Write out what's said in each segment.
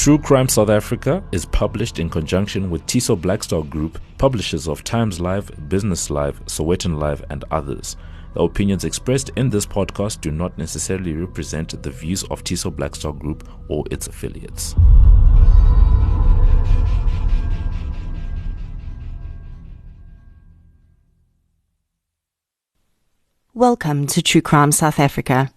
True Crime South Africa is published in conjunction with Tiso Blackstar Group, publishers of Times Live, Business Live, Sowetan Live, and others. The opinions expressed in this podcast do not necessarily represent the views of Tiso Blackstar Group or its affiliates. Welcome to True Crime South Africa.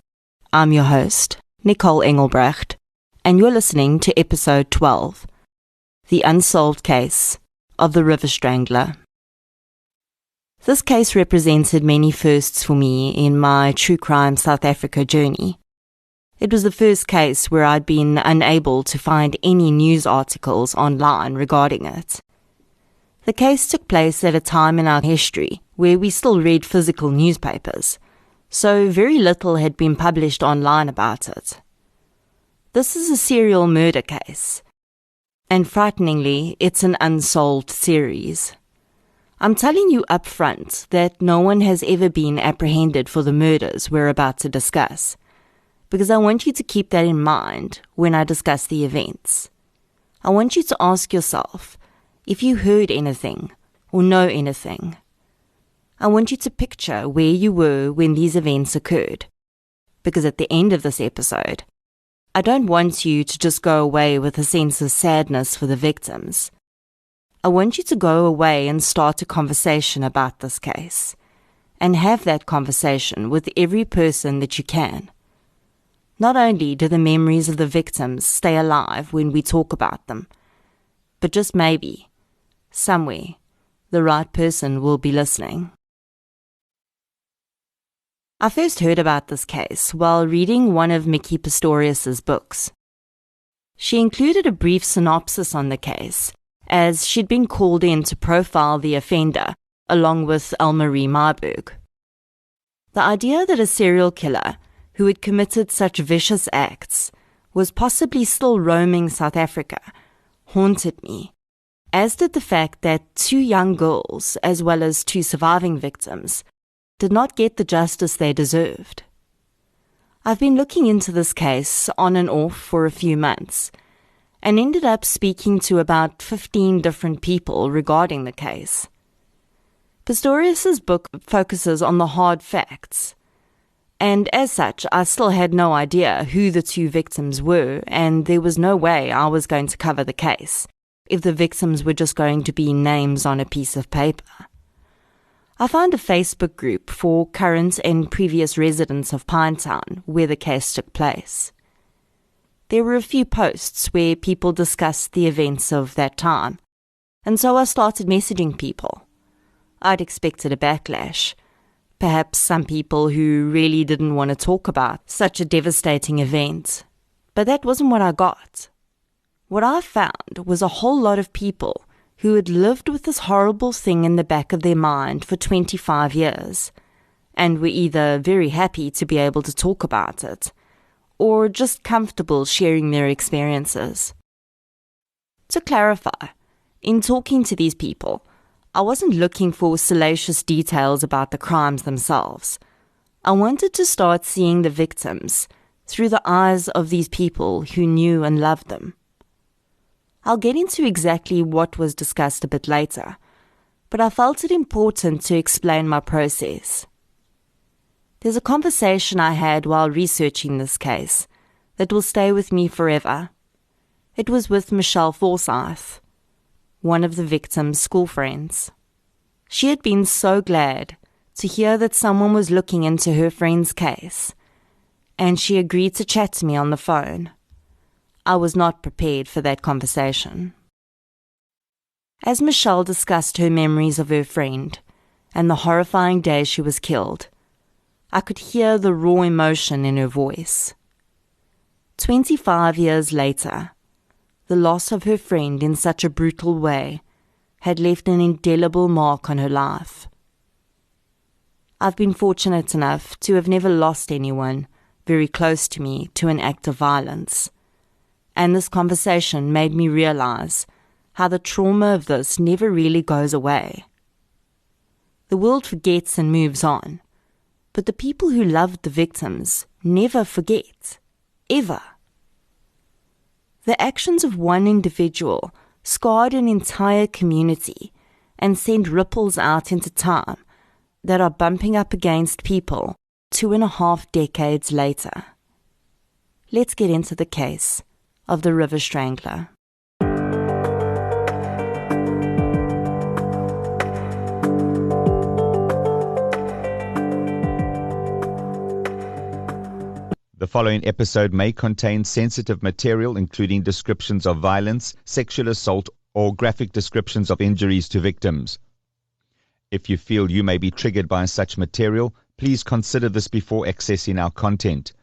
I'm your host, Nicole Engelbrecht, and you're listening to episode 12, The Unsolved Case of the River Strangler. This case represented many firsts for me in my True Crime South Africa journey. It was the first case where I'd been unable to find any news articles online regarding it. The case took place at a time in our history where we still read physical newspapers, so very little had been published online about it. This is a serial murder case, and frighteningly, it's an unsolved series. I'm telling you up front that no one has ever been apprehended for the murders we're about to discuss, because I want you to keep that in mind when I discuss the events. I want you to ask yourself if you heard anything or know anything. I want you to picture where you were when these events occurred, because at the end of this episode, I don't want you to just go away with a sense of sadness for the victims. I want you to go away and start a conversation about this case, and have that conversation with every person that you can. Not only do the memories of the victims stay alive when we talk about them, but just maybe, somewhere, the right person will be listening. I first heard about this case while reading one of Mickey Pistorius's books. She included a brief synopsis on the case, as she'd been called in to profile the offender, along with Elmarie Marburg. The idea that a serial killer, who had committed such vicious acts, was possibly still roaming South Africa, haunted me, as did the fact that two young girls, as well as two surviving victims, did not get the justice they deserved. I've been looking into this case on and off for a few months, and ended up speaking to about 15 different people regarding the case. Pistorius's book focuses on the hard facts, and as such, I still had no idea who the two victims were, and there was no way I was going to cover the case if the victims were just going to be names on a piece of paper. I found a Facebook group for current and previous residents of Pinetown where the case took place. There were a few posts where people discussed the events of that time, and so I started messaging people. I'd expected a backlash, perhaps some people who really didn't want to talk about such a devastating event, but that wasn't what I got. What I found was a whole lot of people who had lived with this horrible thing in the back of their mind for 25 years, and were either very happy to be able to talk about it, or just comfortable sharing their experiences. To clarify, in talking to these people, I wasn't looking for salacious details about the crimes themselves. I wanted to start seeing the victims through the eyes of these people who knew and loved them. I'll get into exactly what was discussed a bit later, but I felt it important to explain my process. There's a conversation I had while researching this case that will stay with me forever. It was with Michelle Forsyth, one of the victim's school friends. She had been so glad to hear that someone was looking into her friend's case, and she agreed to chat to me on the phone. I was not prepared for that conversation. As Michelle discussed her memories of her friend and the horrifying day she was killed, I could hear the raw emotion in her voice. 25 years later, the loss of her friend in such a brutal way had left an indelible mark on her life. I've been fortunate enough to have never lost anyone very close to me to an act of violence, and this conversation made me realize how the trauma of this never really goes away. The world forgets and moves on, but the people who loved the victims never forget, ever. The actions of one individual scarred an entire community and send ripples out into time that are bumping up against people 2.5 decades later. Let's get into the case of the River Strangler. The following episode may contain sensitive material, including descriptions of violence, sexual assault, or graphic descriptions of injuries to victims. If you feel you may be triggered by such material, please consider this before accessing our content.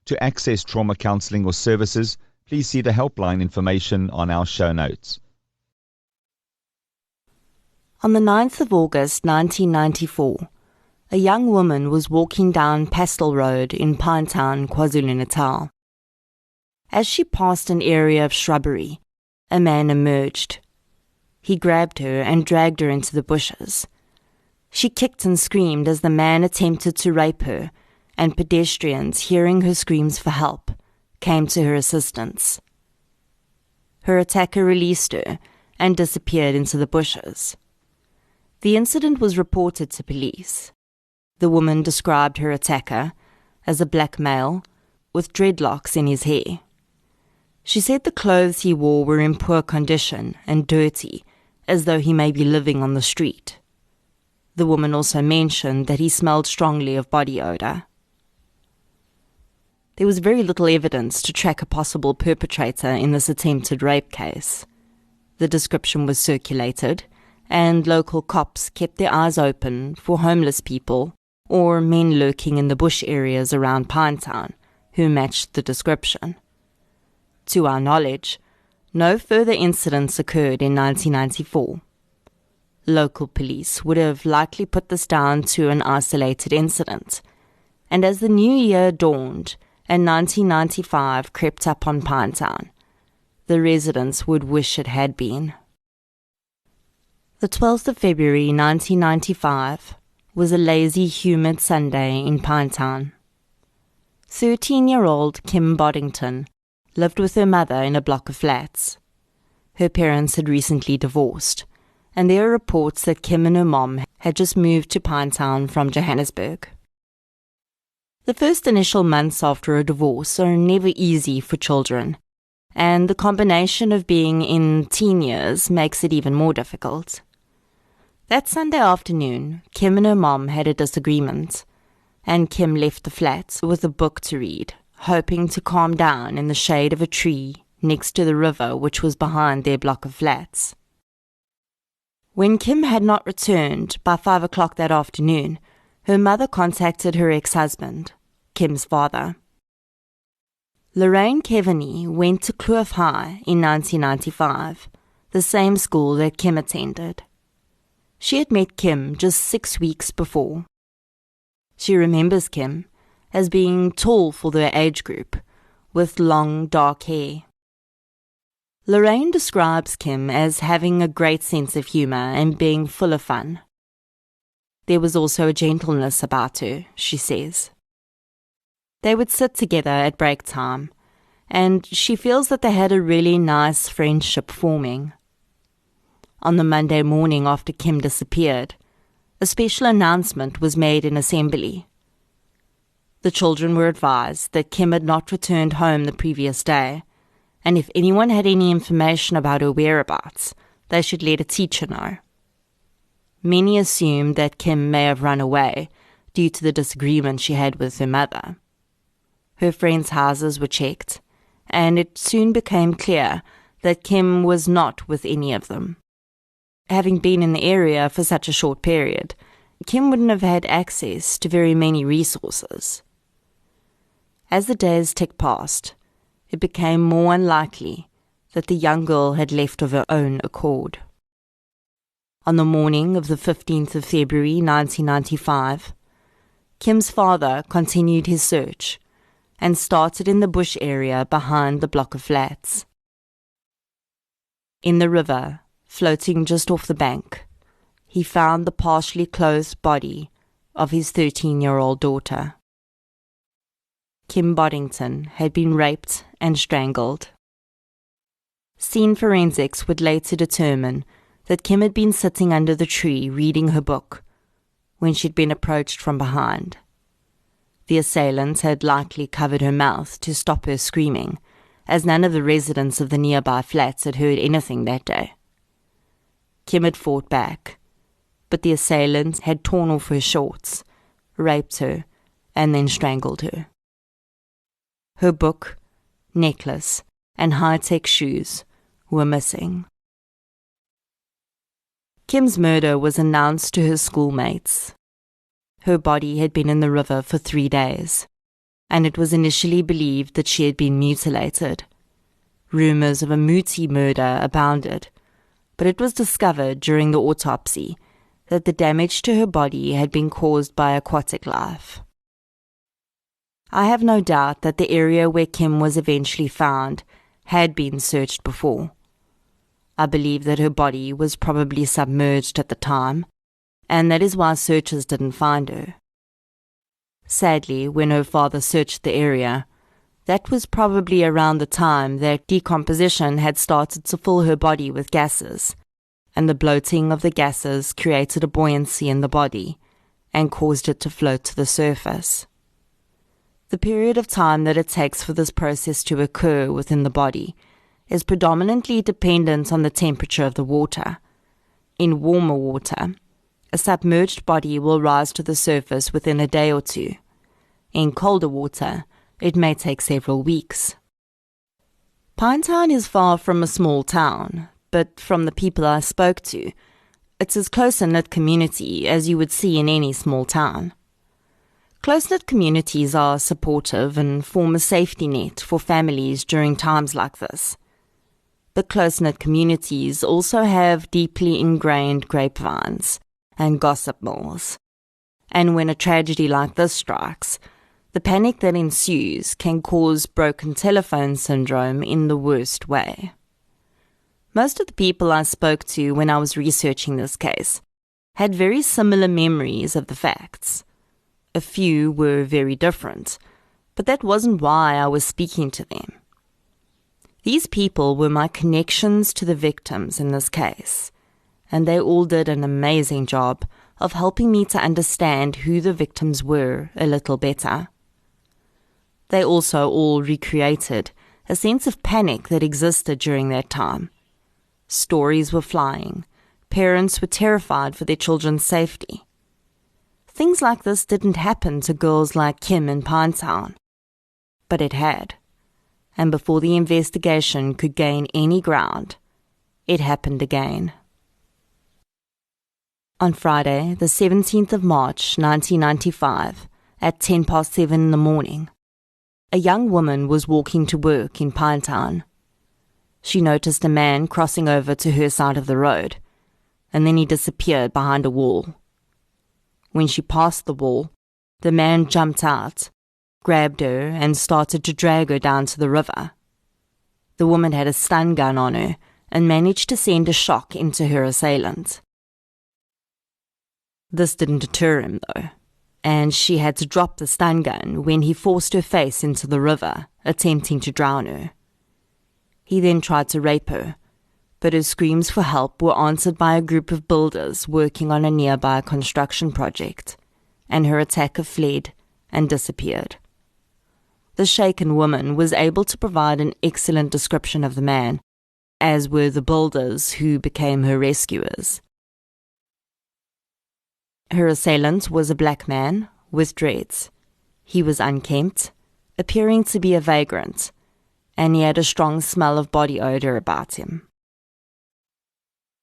To access trauma counseling or services, please see the helpline information on our show notes. On the 9th of August 1994, a young woman was walking down Pastel Road in Pinetown, KwaZulu-Natal. As she passed an area of shrubbery, a man emerged. He grabbed her and dragged her into the bushes. She kicked and screamed as the man attempted to rape her, and pedestrians, hearing her screams for help, came to her assistance. Her attacker released her and disappeared into the bushes. The incident was reported to police. The woman described her attacker as a black male with dreadlocks in his hair. She said the clothes he wore were in poor condition and dirty, as though he may be living on the street. The woman also mentioned that he smelled strongly of body odor. There was very little evidence to track a possible perpetrator in this attempted rape case. The description was circulated, and local cops kept their eyes open for homeless people or men lurking in the bush areas around Pinetown who matched the description. To our knowledge, no further incidents occurred in 1994. Local police would have likely put this down to an isolated incident, and as the new year dawned and 1995 crept up on Pinetown, the residents would wish it had been. The 12th of February 1995 was a lazy, humid Sunday in Pinetown. 13-year-old Kim Boddington lived with her mother in a block of flats. Her parents had recently divorced, and there are reports that Kim and her mom had just moved to Pinetown from Johannesburg. The first initial months after a divorce are never easy for children, and the combination of being in teen years makes it even more difficult. That Sunday afternoon, Kim and her mom had a disagreement, and Kim left the flat with a book to read, hoping to calm down in the shade of a tree next to the river which was behind their block of flats. When Kim had not returned by 5 o'clock that afternoon, her mother contacted her ex-husband, Kim's father. Lorraine Kevaney went to Kloof High in 1995, the same school that Kim attended. She had met Kim just 6 weeks before. She remembers Kim as being tall for their age group, with long, dark hair. Lorraine describes Kim as having a great sense of humor and being full of fun. There was also a gentleness about her, she says. They would sit together at break time, and she feels that they had a really nice friendship forming. On the Monday morning after Kim disappeared, a special announcement was made in assembly. The children were advised that Kim had not returned home the previous day, and if anyone had any information about her whereabouts, they should let a teacher know. Many assumed that Kim may have run away due to the disagreement she had with her mother. Her friends' houses were checked, and it soon became clear that Kim was not with any of them. Having been in the area for such a short period, Kim wouldn't have had access to very many resources. As the days ticked past, it became more unlikely that the young girl had left of her own accord. On the morning of the 15th of February 1995, Kim's father continued his search and started in the bush area behind the block of flats. In the river, floating just off the bank, he found the partially clothed body of his 13-year-old daughter. Kim Boddington had been raped and strangled. Scene forensics would later determine that Kim had been sitting under the tree reading her book when she'd been approached from behind. The assailant had likely covered her mouth to stop her screaming, as none of the residents of the nearby flats had heard anything that day. Kim had fought back, but the assailant had torn off her shorts, raped her, and then strangled her. Her book, necklace, and high-tech shoes were missing. Kim's murder was announced to her schoolmates. Her body had been in the river for 3 days, and it was initially believed that she had been mutilated. Rumors of a muti murder abounded, but it was discovered during the autopsy that the damage to her body had been caused by aquatic life. I have no doubt that the area where Kim was eventually found had been searched before. I believe that her body was probably submerged at the time, and that is why searchers didn't find her. Sadly, when her father searched the area, that was probably around the time that decomposition had started to fill her body with gases, and the bloating of the gases created a buoyancy in the body and caused it to float to the surface. The period of time that it takes for this process to occur within the body is predominantly dependent on the temperature of the water. In warmer water, a submerged body will rise to the surface within a day or two. In colder water, it may take several weeks. Pinetown is far from a small town, but from the people I spoke to, it's as close-knit community as you would see in any small town. Close-knit communities are supportive and form a safety net for families during times like this. But close-knit communities also have deeply ingrained grapevines and gossip mills. And when a tragedy like this strikes, the panic that ensues can cause broken telephone syndrome in the worst way. Most of the people I spoke to when I was researching this case had very similar memories of the facts. A few were very different, but that wasn't why I was speaking to them. These people were my connections to the victims in this case, and they all did an amazing job of helping me to understand who the victims were a little better. They also all recreated a sense of panic that existed during that time. Stories were flying. Parents were terrified for their children's safety. Things like this didn't happen to girls like Kim in Pinetown, but it had. And before the investigation could gain any ground, it happened again. On Friday, the 17th of March, 1995, at 7:10 in the morning, a young woman was walking to work in Pinetown. She noticed a man crossing over to her side of the road, and then he disappeared behind a wall. When she passed the wall, the man jumped out, grabbed her, and started to drag her down to the river. The woman had a stun gun on her and managed to send a shock into her assailant. This didn't deter him, though, and she had to drop the stun gun when he forced her face into the river, attempting to drown her. He then tried to rape her, but her screams for help were answered by a group of builders working on a nearby construction project, and her attacker fled and disappeared. The shaken woman was able to provide an excellent description of the man, as were the builders who became her rescuers. Her assailant was a black man with dreads. He was unkempt, appearing to be a vagrant, and he had a strong smell of body odor about him.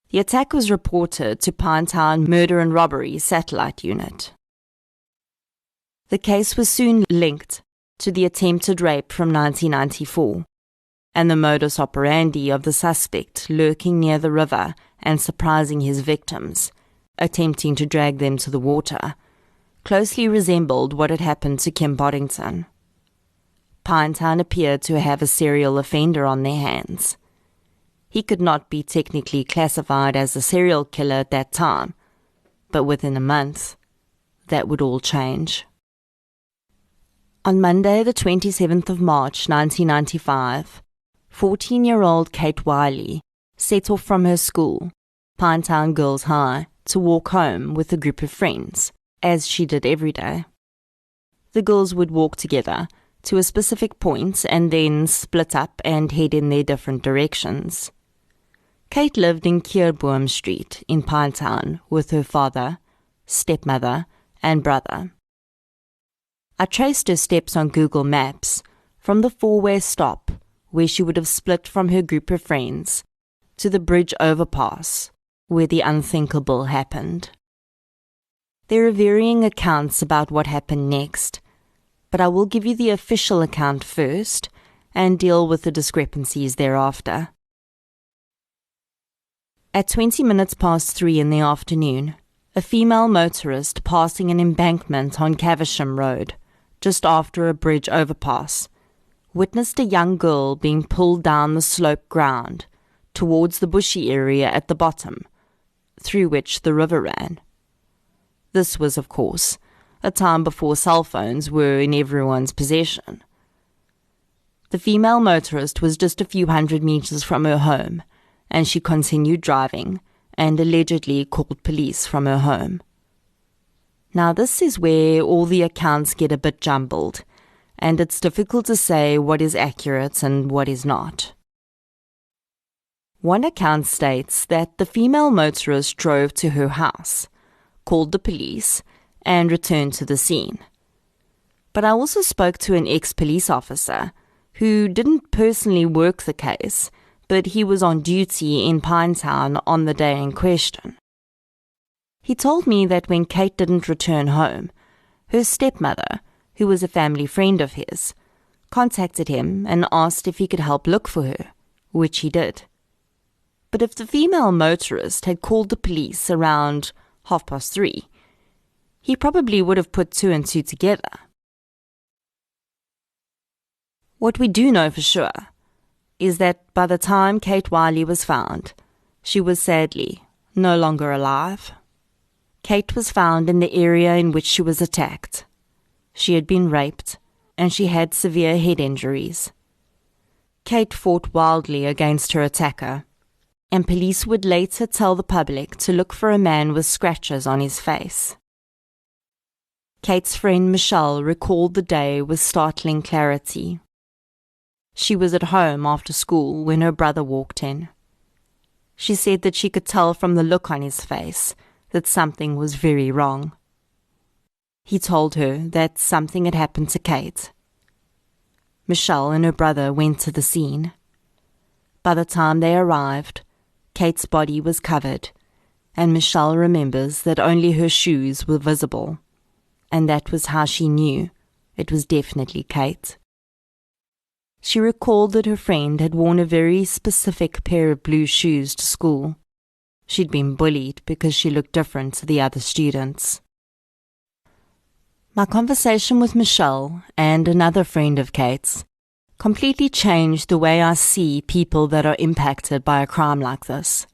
The attack was reported to Pinetown Murder and Robbery Satellite Unit. The case was soon linked to the attempted rape from 1994, and the modus operandi of the suspect lurking near the river and surprising his victims, attempting to drag them to the water, closely resembled what had happened to Kim Boddington. Pinetown appeared to have a serial offender on their hands. He could not be technically classified as a serial killer at that time, but within a month, that would all change. On Monday, the 27th of March, 1995, 14-year-old Kate Wiley set off from her school, Pinetown Girls High, to walk home with a group of friends, as she did every day. The girls would walk together to a specific point and then split up and head in their different directions. Kate lived in Kierboom Street in Pinetown with her father, stepmother, and brother. I traced her steps on Google Maps from the four-way stop where she would have split from her group of friends to the bridge overpass where the unthinkable happened. There are varying accounts about what happened next, but I will give you the official account first and deal with the discrepancies thereafter. At 3:20 in the afternoon, a female motorist passing an embankment on Caversham Road, just after a bridge overpass, witnessed a young girl being pulled down the slope ground towards the bushy area at the bottom, through which the river ran. This was, of course, a time before cell phones were in everyone's possession. The female motorist was just a few hundred meters from her home, and she continued driving and allegedly called police from her home. Now this is where all the accounts get a bit jumbled, and it's difficult to say what is accurate and what is not. One account states that the female motorist drove to her house, called the police, and returned to the scene. But I also spoke to an ex-police officer who didn't personally work the case, but he was on duty in Pinetown on the day in question. He told me that when Kate didn't return home, her stepmother, who was a family friend of his, contacted him and asked if he could help look for her, which he did. But if the female motorist had called the police around 3:30, he probably would have put 2 and 2 together. What we do know for sure is that by the time Kate Wiley was found, she was sadly no longer alive. Kate was found in the area in which she was attacked. She had been raped, and she had severe head injuries. Kate fought wildly against her attacker, and police would later tell the public to look for a man with scratches on his face. Kate's friend Michelle recalled the day with startling clarity. She was at home after school when her brother walked in. She said that she could tell from the look on his face that something was very wrong. He told her that something had happened to Kate. Michelle and her brother went to the scene. By the time they arrived, Kate's body was covered, and Michelle remembers that only her shoes were visible, and that was how she knew it was definitely Kate. She recalled that her friend had worn a very specific pair of blue shoes to school. She'd been bullied because she looked different to the other students. My conversation with Michelle and another friend of Kate's completely changed the way I see people that are impacted by a crime like this.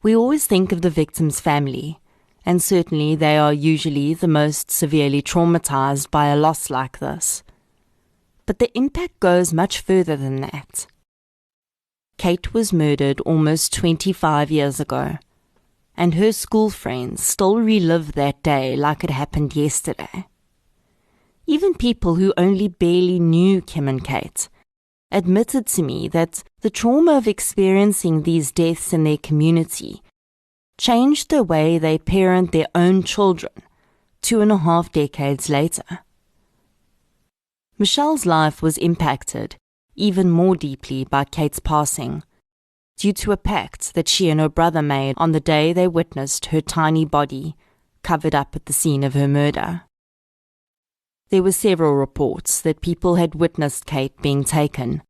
We always think of the victim's family, and certainly they are usually the most severely traumatized by a loss like this. But the impact goes much further than that. Kate was murdered almost 25 years ago, and her school friends still relive that day like it happened yesterday. Even people who only barely knew Kim and Kate admitted to me that the trauma of experiencing these deaths in their community changed the way they parent their own children 2.5 decades later. Michelle's life was impacted even more deeply by Kate's passing due to a pact that she and her brother made on the day they witnessed her tiny body covered up at the scene of her murder. There were several reports that people had witnessed Kate being taken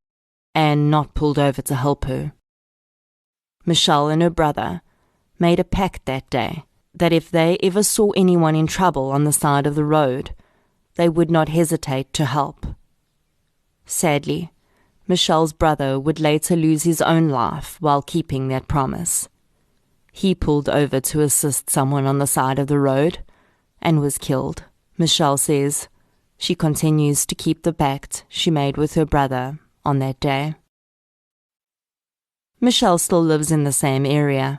and not pulled over to help her. Michelle and her brother made a pact that day that if they ever saw anyone in trouble on the side of the road, they would not hesitate to help. Sadly, Michelle's brother would later lose his own life while keeping that promise. He pulled over to assist someone on the side of the road and was killed. Michelle says she continues to keep the pact she made with her brother on that day. Michelle still lives in the same area.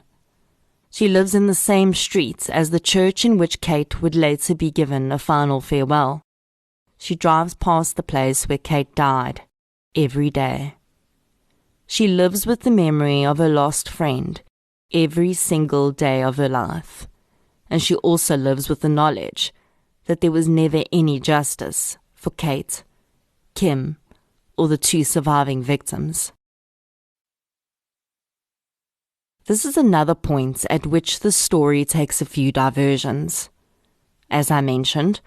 She lives in the same streets as the church in which Kate would later be given a final farewell. She drives past the place where Kate died every day. She lives with the memory of her lost friend every single day of her life. And she also lives with the knowledge that there was never any justice for Kate, Kim, or the two surviving victims. This is another point at which the story takes a few diversions. As I mentioned,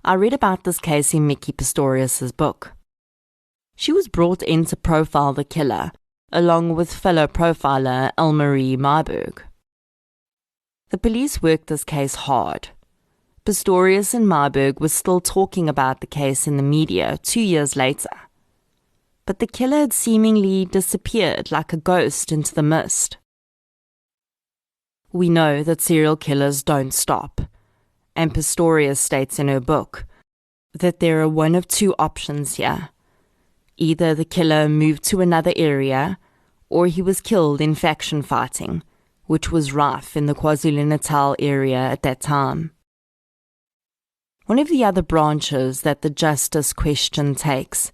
I read about this case in Mickey Pistorius' book. She was brought in to profile the killer, along with fellow profiler Elmarie Marburg. The police worked this case hard. Pistorius and Marburg were still talking about the case in the media 2 years later. But the killer had seemingly disappeared like a ghost into the mist. We know that serial killers don't stop, and Pistorius states in her book that there are one of two options here. Either the killer moved to another area, or he was killed in faction fighting, which was rife in the KwaZulu-Natal area at that time. One of the other branches that the justice question takes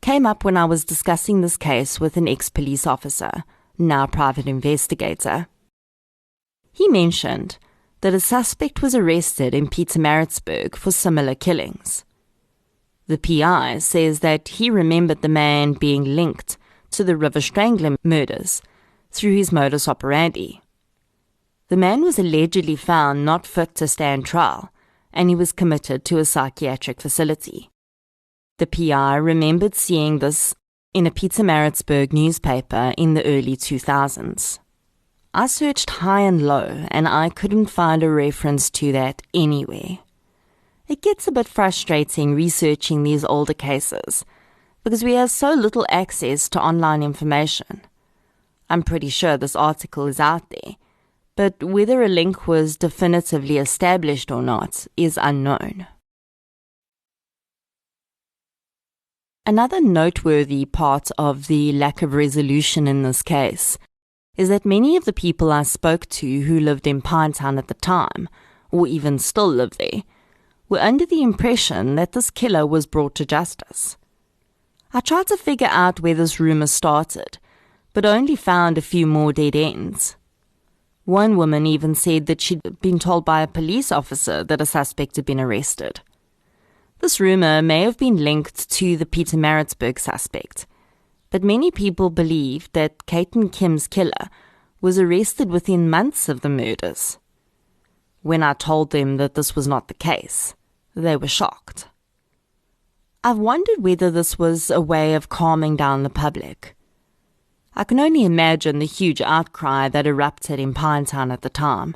came up when I was discussing this case with an ex-police officer, now private investigator. He mentioned that a suspect was arrested in Pietermaritzburg for similar killings. The PI says that he remembered the man being linked to the River Strangler murders through his modus operandi. The man was allegedly found not fit to stand trial, and he was committed to a psychiatric facility. The PI remembered seeing this in a Pietermaritzburg newspaper in the early 2000s. I searched high and low, and I couldn't find a reference to that anywhere. It gets a bit frustrating researching these older cases, because we have so little access to online information. I'm pretty sure this article is out there, but whether a link was definitively established or not is unknown. Another noteworthy part of the lack of resolution in this case is that many of the people I spoke to who lived in Pinetown at the time, or even still live there, were under the impression that this killer was brought to justice. I tried to figure out where this rumor started, but only found a few more dead ends. One woman even said that she'd been told by a police officer that a suspect had been arrested. This rumor may have been linked to the Pietermaritzburg suspect, but many people believed that Kate and Kim's killer was arrested within months of the murders. When I told them that this was not the case, they were shocked. I've wondered whether this was a way of calming down the public. I can only imagine the huge outcry that erupted in Pinetown at the time.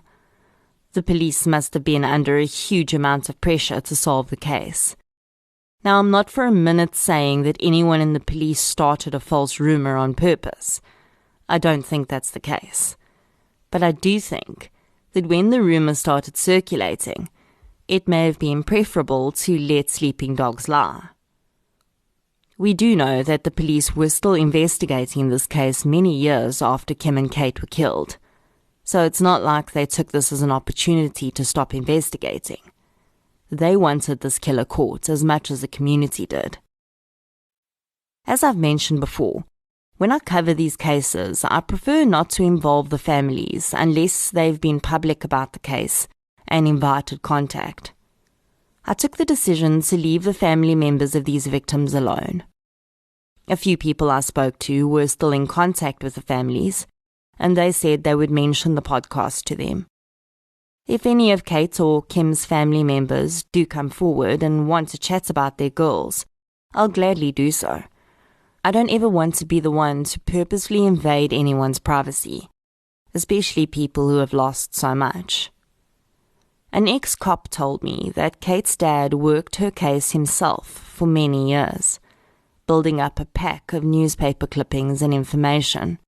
The police must have been under a huge amount of pressure to solve the case. Now, I'm not for a minute saying that anyone in the police started a false rumor on purpose. I don't think that's the case. But I do think that when the rumor started circulating, it may have been preferable to let sleeping dogs lie. We do know that the police were still investigating this case many years after Kim and Kate were killed, so it's not like they took this as an opportunity to stop investigating. They wanted this killer caught as much as the community did. As I've mentioned before, when I cover these cases, I prefer not to involve the families unless they've been public about the case and invited contact. I took the decision to leave the family members of these victims alone. A few people I spoke to were still in contact with the families, and they said they would mention the podcast to them. If any of Kate or Kim's family members do come forward and want to chat about their girls, I'll gladly do so. I don't ever want to be the one to purposely invade anyone's privacy, especially people who have lost so much. An ex-cop told me that Kate's dad worked her case himself for many years, building up a pack of newspaper clippings and information.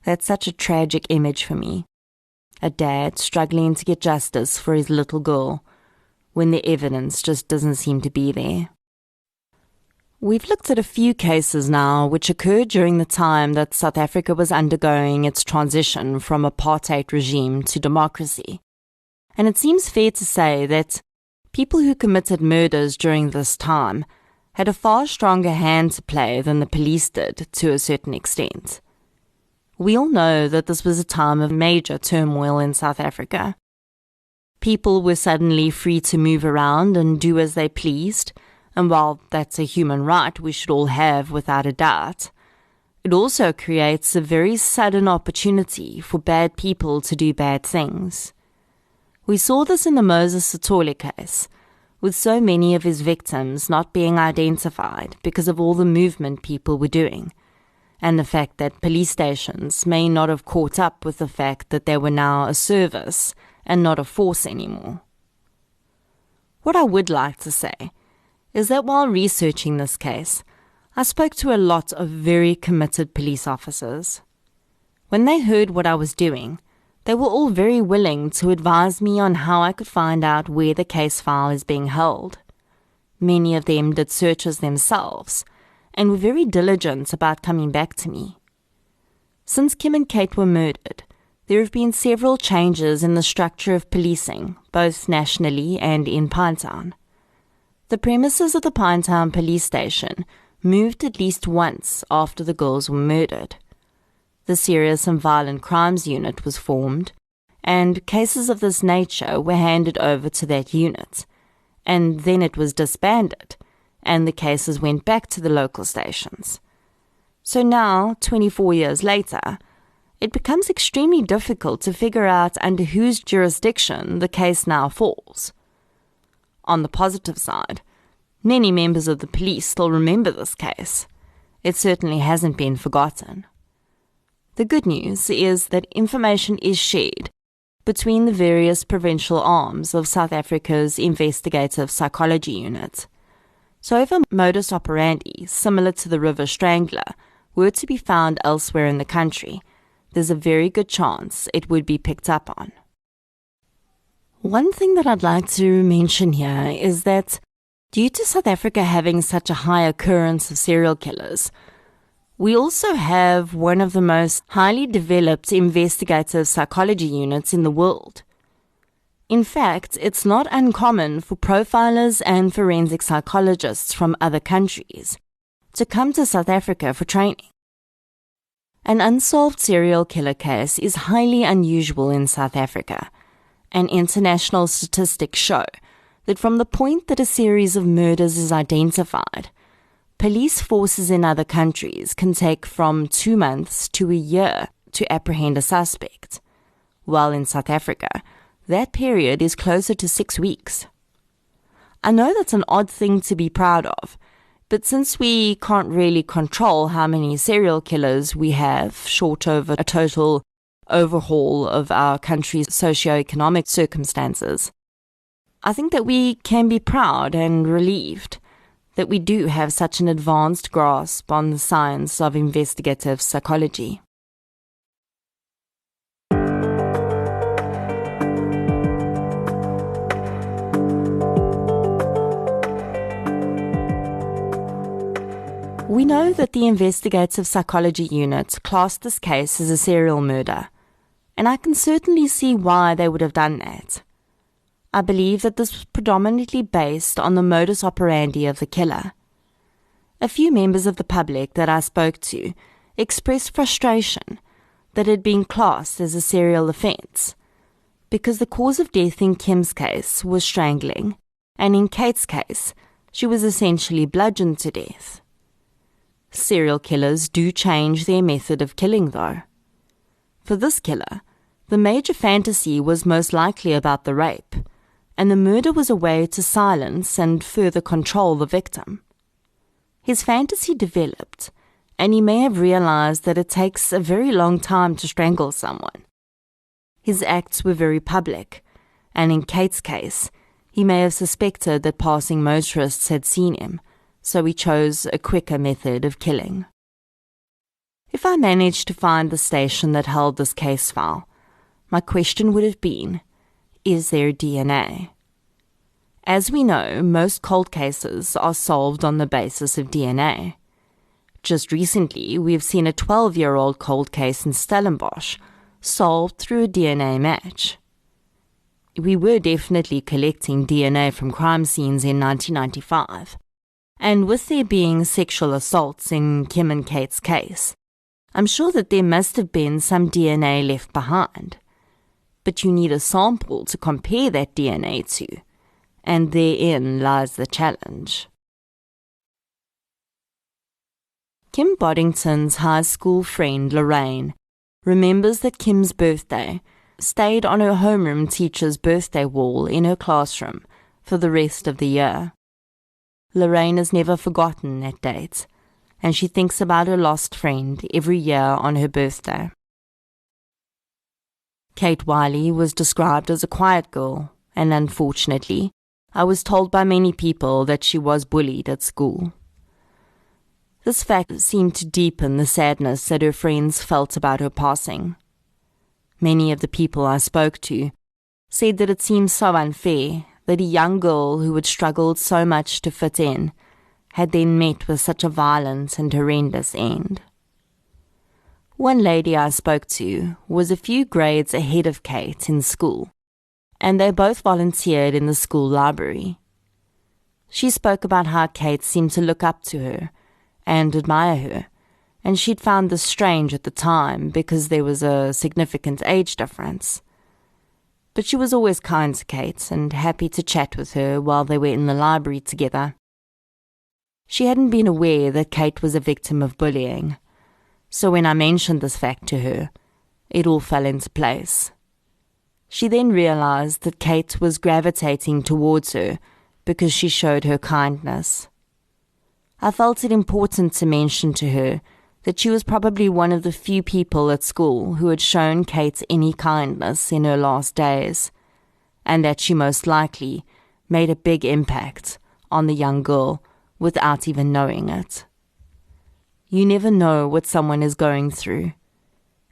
That's such a tragic image for me. A dad struggling to get justice for his little girl when the evidence just doesn't seem to be there. We've looked at a few cases now which occurred during the time that South Africa was undergoing its transition from apartheid regime to democracy. And it seems fair to say that people who committed murders during this time had a far stronger hand to play than the police did to a certain extent. We all know that this was a time of major turmoil in South Africa. People were suddenly free to move around and do as they pleased, and while that's a human right we should all have without a doubt, it also creates a very sudden opportunity for bad people to do bad things. We saw this in the Moses Sithole case, with so many of his victims not being identified because of all the movement people were doing, and the fact that police stations may not have caught up with the fact that they were now a service and not a force anymore. What I would like to say is that while researching this case, I spoke to a lot of very committed police officers. When they heard what I was doing, they were all very willing to advise me on how I could find out where the case file is being held. Many of them did searches themselves and were very diligent about coming back to me. Since Kim and Kate were murdered, there have been several changes in the structure of policing, both nationally and in Pinetown. The premises of the Pinetown police station moved at least once after the girls were murdered. The Serious and Violent Crimes Unit was formed, and cases of this nature were handed over to that unit, and then it was disbanded, and the cases went back to the local stations. So now, 24 years later, it becomes extremely difficult to figure out under whose jurisdiction the case now falls. On the positive side, many members of the police still remember this case. It certainly hasn't been forgotten. The good news is that information is shared between the various provincial arms of South Africa's investigative psychology unit. So if a modus operandi similar to the River Strangler were to be found elsewhere in the country, there's a very good chance it would be picked up on. One thing that I'd like to mention here is that due to South Africa having such a high occurrence of serial killers, we also have one of the most highly developed investigative psychology units in the world. In fact, it's not uncommon for profilers and forensic psychologists from other countries to come to South Africa for training. An unsolved serial killer case is highly unusual in South Africa, and international statistics show that from the point that a series of murders is identified, police forces in other countries can take from 2 months to a year to apprehend a suspect, while in South Africa, that period is closer to 6 weeks. I know that's an odd thing to be proud of, but since we can't really control how many serial killers we have, short of a total overhaul of our country's socio-economic circumstances, I think that we can be proud and relieved that we do have such an advanced grasp on the science of investigative psychology. We know that the investigative psychology unit classed this case as a serial murder, and I can certainly see why they would have done that. I believe that this was predominantly based on the modus operandi of the killer. A few members of the public that I spoke to expressed frustration that it had been classed as a serial offence, because the cause of death in Kim's case was strangling, and in Kate's case, she was essentially bludgeoned to death. Serial killers do change their method of killing, though. For this killer, the major fantasy was most likely about the rape, and the murder was a way to silence and further control the victim. His fantasy developed, and he may have realized that it takes a very long time to strangle someone. His acts were very public, and in Kate's case, he may have suspected that passing motorists had seen him, so he chose a quicker method of killing. If I managed to find the station that held this case file, my question would have been, is there DNA? As we know, most cold cases are solved on the basis of DNA. Just recently, we've seen a 12-year-old cold case in Stellenbosch solved through a DNA match. We were definitely collecting DNA from crime scenes in 1995, and with there being sexual assaults in Kim and Kate's case, I'm sure that there must have been some DNA left behind. But you need a sample to compare that DNA to, and therein lies the challenge. Kim Boddington's high school friend Lorraine remembers that Kim's birthday stayed on her homeroom teacher's birthday wall in her classroom for the rest of the year. Lorraine has never forgotten that date, and she thinks about her lost friend every year on her birthday. Kate Wiley was described as a quiet girl, and unfortunately, I was told by many people that she was bullied at school. This fact seemed to deepen the sadness that her friends felt about her passing. Many of the people I spoke to said that it seemed so unfair that a young girl who had struggled so much to fit in had then met with such a violent and horrendous end. One lady I spoke to was a few grades ahead of Kate in school, and they both volunteered in the school library. She spoke about how Kate seemed to look up to her and admire her, and she'd found this strange at the time because there was a significant age difference. But she was always kind to Kate and happy to chat with her while they were in the library together. She hadn't been aware that Kate was a victim of bullying, so when I mentioned this fact to her, it all fell into place. She then realized that Kate was gravitating towards her because she showed her kindness. I felt it important to mention to her that she was probably one of the few people at school who had shown Kate any kindness in her last days, and that she most likely made a big impact on the young girl without even knowing it. You never know what someone is going through,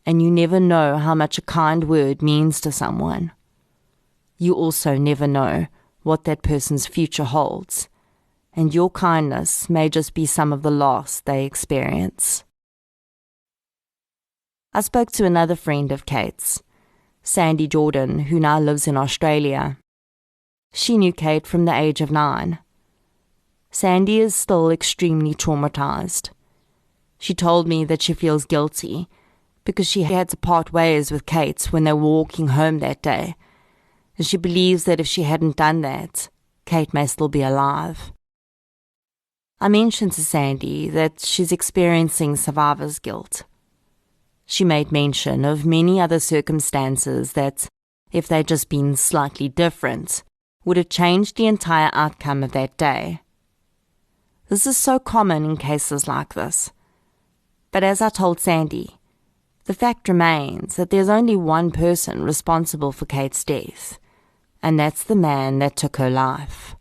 and you never know how much a kind word means to someone. You also never know what that person's future holds, and your kindness may just be some of the loss they experience. I spoke to another friend of Kate's, Sandy Jordan, who now lives in Australia. She knew Kate from the age of 9. Sandy is still extremely traumatised. She told me that she feels guilty because she had to part ways with Kate when they were walking home that day, and she believes that if she hadn't done that, Kate may still be alive. I mentioned to Sandy that she's experiencing survivor's guilt. She made mention of many other circumstances that, if they'd just been slightly different, would have changed the entire outcome of that day. This is so common in cases like this. But as I told Sandy, the fact remains that there's only one person responsible for Kate's death, and that's the man that took her life.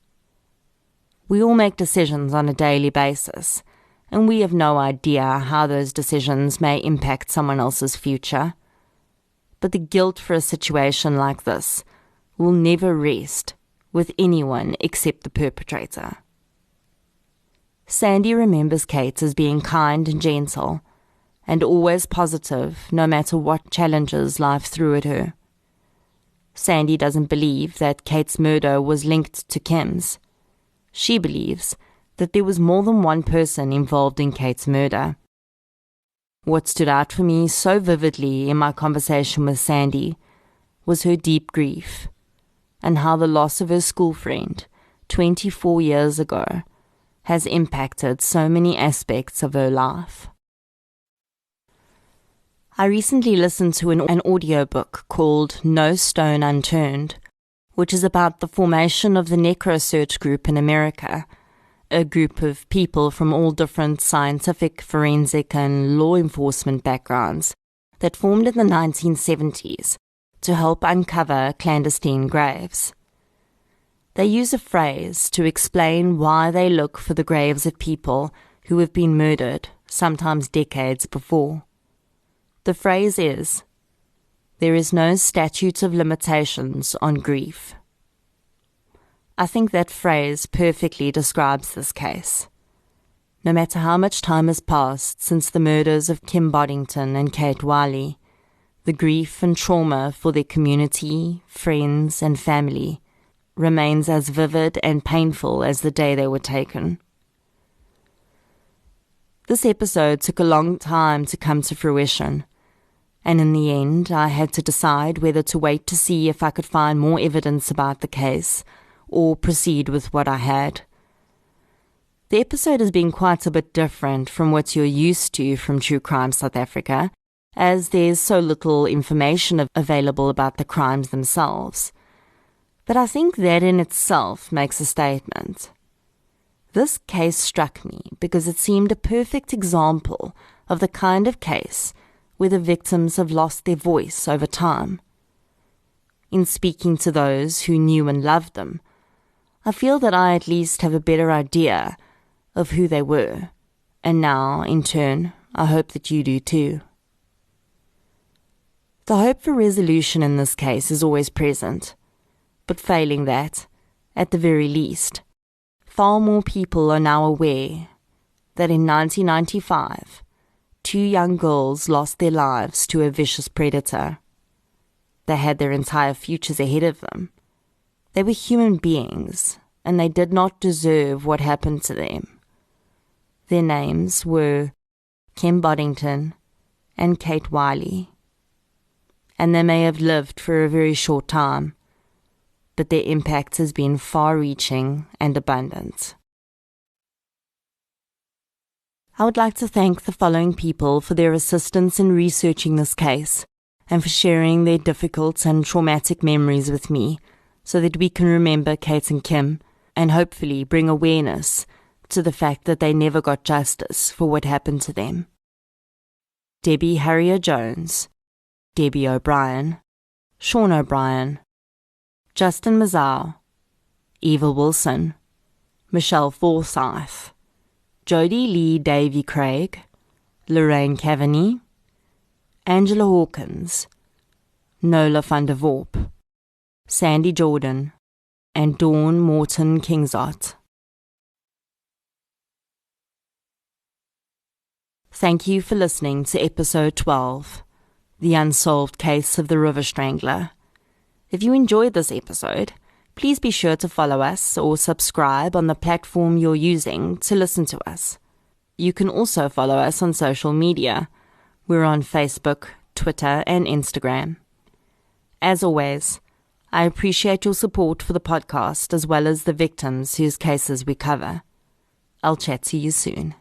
We all make decisions on a daily basis, and we have no idea how those decisions may impact someone else's future. But the guilt for a situation like this will never rest with anyone except the perpetrator. Sandy remembers Kate as being kind and gentle, and always positive no matter what challenges life threw at her. Sandy doesn't believe that Kate's murder was linked to Kim's. She believes that there was more than one person involved in Kate's murder. What stood out for me so vividly in my conversation with Sandy was her deep grief, and how the loss of her school friend 24 years ago has impacted so many aspects of her life. I recently listened to an audiobook called No Stone Unturned, which is about the formation of the NecroSearch group in America, a group of people from all different scientific, forensic, and law enforcement backgrounds that formed in the 1970s to help uncover clandestine graves. They use a phrase to explain why they look for the graves of people who have been murdered, sometimes decades before. The phrase is, "There is no statute of limitations on grief." I think that phrase perfectly describes this case. No matter how much time has passed since the murders of Kim Boddington and Kate Wiley, the grief and trauma for their community, friends, and family remains as vivid and painful as the day they were taken. This episode took a long time to come to fruition, and in the end I had to decide whether to wait to see if I could find more evidence about the case or proceed with what I had. The episode has been quite a bit different from what you're used to from True Crime South Africa, as there's so little information available about the crimes themselves. But I think that in itself makes a statement. This case struck me because it seemed a perfect example of the kind of case where the victims have lost their voice over time. In speaking to those who knew and loved them, I feel that I at least have a better idea of who they were, and now, in turn, I hope that you do too. The hope for resolution in this case is always present, but failing that, at the very least, far more people are now aware that in 1995, 2 young girls lost their lives to a vicious predator. They had their entire futures ahead of them. They were human beings, and they did not deserve what happened to them. Their names were Kim Boddington and Kate Wiley, and they may have lived for a very short time, but their impact has been far-reaching and abundant. I would like to thank the following people for their assistance in researching this case and for sharing their difficult and traumatic memories with me so that we can remember Kate and Kim and hopefully bring awareness to the fact that they never got justice for what happened to them. Debbie Harrier-Jones, Debbie O'Brien, Sean O'Brien, Justin Mazau, Eva Wilson, Michelle Forsyth, Jodie Lee Davy Craig, Lorraine Kavanagh, Angela Hawkins, Nola van der Vorp, Sandy Jordan, and Dawn Morton Kingsart. Thank you for listening to episode 12, The Unsolved Case of the River Strangler. If you enjoyed this episode, please be sure to follow us or subscribe on the platform you're using to listen to us. You can also follow us on social media. We're on Facebook, Twitter, and Instagram. As always, I appreciate your support for the podcast as well as the victims whose cases we cover. I'll chat to you soon.